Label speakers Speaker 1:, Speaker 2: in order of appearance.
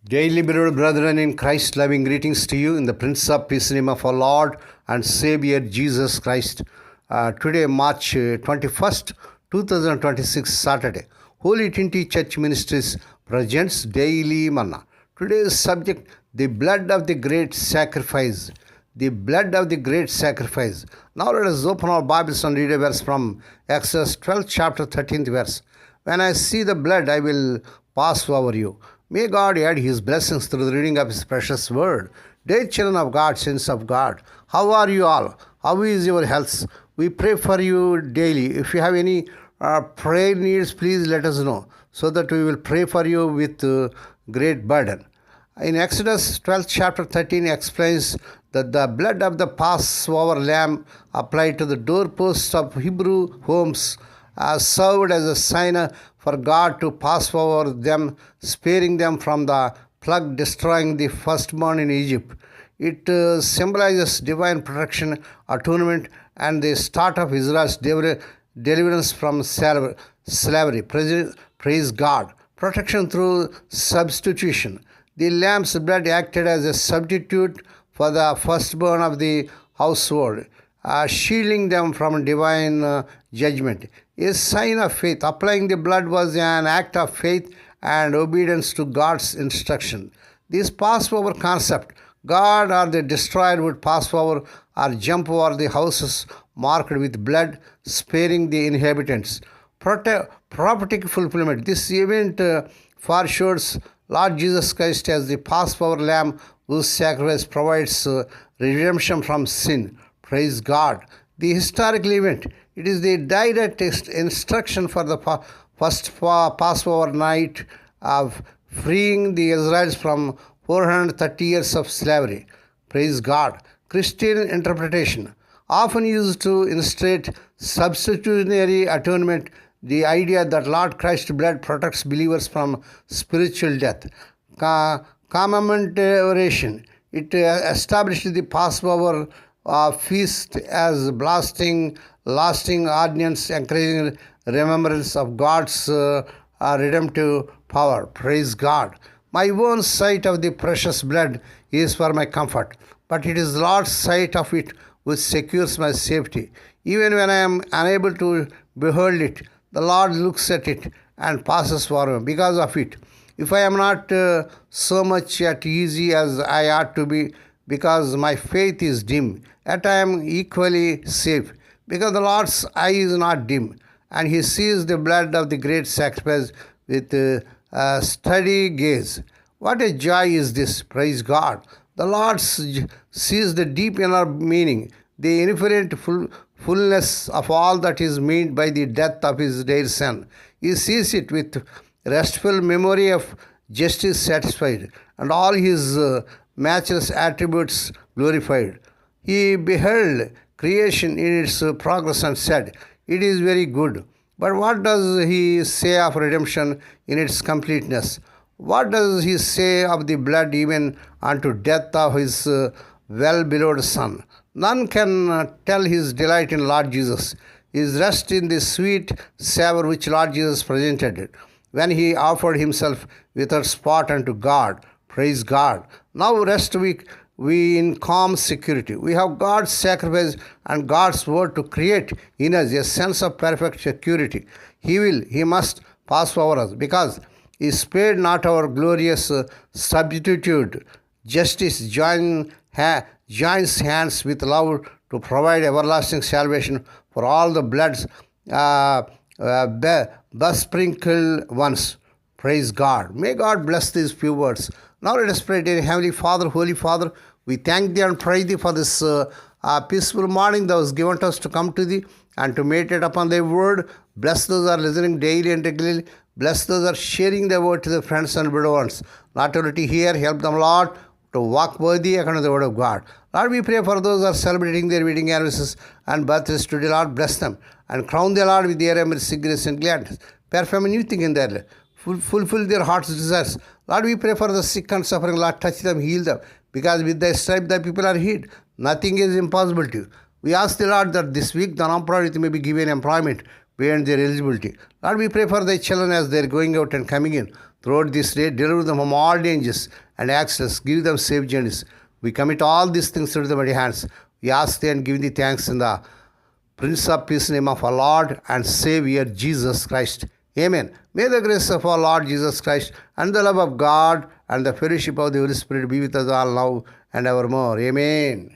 Speaker 1: Daily, beloved brethren in Christ, loving greetings to you in the Prince of Peace name of our Lord and Savior Jesus Christ. Today, March 21st, 2026, Saturday. Holy Trinity Church Ministries presents Daily Manna. Today's subject, the blood of the great sacrifice. The blood of the great sacrifice. Now let us open our Bibles and read a verse from Exodus 12, chapter 13th verse. When I see the blood, I will pass over you. May God add His blessings through the reading of His precious word. Dear children of God, saints of God, how are you all? How is your health? We pray for you daily. If you have any prayer needs, please let us know so that we will pray for you with great burden. In Exodus 12, chapter 13 explains that the blood of the Passover lamb applied to the doorposts of Hebrew homes served as a sign for God to pass over them, sparing them from the plague destroying the firstborn in Egypt. It symbolizes divine protection, atonement, and the start of Israel's deliverance from slavery. Praise God. Protection through substitution. The lamb's blood acted as a substitute for the firstborn of the household, shielding them from divine judgment. A sign of faith. Applying the blood was an act of faith and obedience to God's instruction. This Passover concept, God or the destroyer would pass over or jump over the houses marked with blood, sparing the inhabitants. Prophetic fulfillment. This event foreshadows Lord Jesus Christ as the Passover lamb whose sacrifice provides redemption from sin. Praise God. The historical event. It is the direct instruction for the first Passover night of freeing the Israelites from 430 years of slavery. Praise God. Christian interpretation. Often used to illustrate substitutionary atonement, the idea that Lord Christ's blood protects believers from spiritual death. Commemoration. It established the Passover feast as lasting ordinance, encouraging remembrance of God's redemptive power. Praise God. My own sight of the precious blood is for my comfort, but it is Lord's sight of it which secures my safety. Even when I am unable to behold it, the Lord looks at it and passes for me because of it. If I am not so much at ease as I ought to be, because my faith is dim, yet I am equally safe, because the Lord's eye is not dim, and He sees the blood of the great sacrifice with steady gaze. What a joy is this! Praise God. The Lord sees the deep inner meaning, the infinite fullness of all that is meant by the death of His dear Son. He sees it with restful memory of justice satisfied, and all His matchless attributes glorified. He beheld creation in its progress and said, "It is very good." But what does He say of redemption in its completeness? What does He say of the blood even unto death of His well-beloved Son? None can tell His delight in Lord Jesus, His rest in the sweet savour which Lord Jesus presented when He offered Himself without spot unto God. Praise God. Now rest we in calm security. We have God's sacrifice and God's word to create in us a sense of perfect security. He must pass over us because He spared not our glorious substitute. Justice joins hands with love to provide everlasting salvation for all the bloods besprinkled ones. Praise God. May God bless these few words. Now let us pray. Dear Heavenly Father, Holy Father, we thank Thee and praise Thee for this peaceful morning that was given to us to come to Thee and to meditate upon Thy word. Bless those who are listening daily and regularly. Bless those who are sharing the word to their friends and beloved ones. Not only to hear, help them, Lord, to walk worthy according to the word of God. Lord, we pray for those who are celebrating their wedding anniversaries and birthdays today. Lord, bless them and crown them, Lord, with their mercy, grace, and gladness. Perform a new thing in their life. Fulfill their heart's desires. Lord, we pray for the sick and suffering. Lord, touch them, heal them. Because with Thy stripe, Thy people are healed. Nothing is impossible to You. We ask the Lord that this week the non-priority may be given employment. beyond their eligibility. Lord, we pray for thy children as they're going out and coming in throughout this day. Deliver them from all dangers and accidents. Give them safe journeys. We commit all these things into the mighty hands. We ask thee and give thee thanks in the Prince of Peace name of our Lord and Savior Jesus Christ. Amen. May the grace of our Lord Jesus Christ and the love of God and the fellowship of the Holy Spirit be with us all now and evermore. Amen.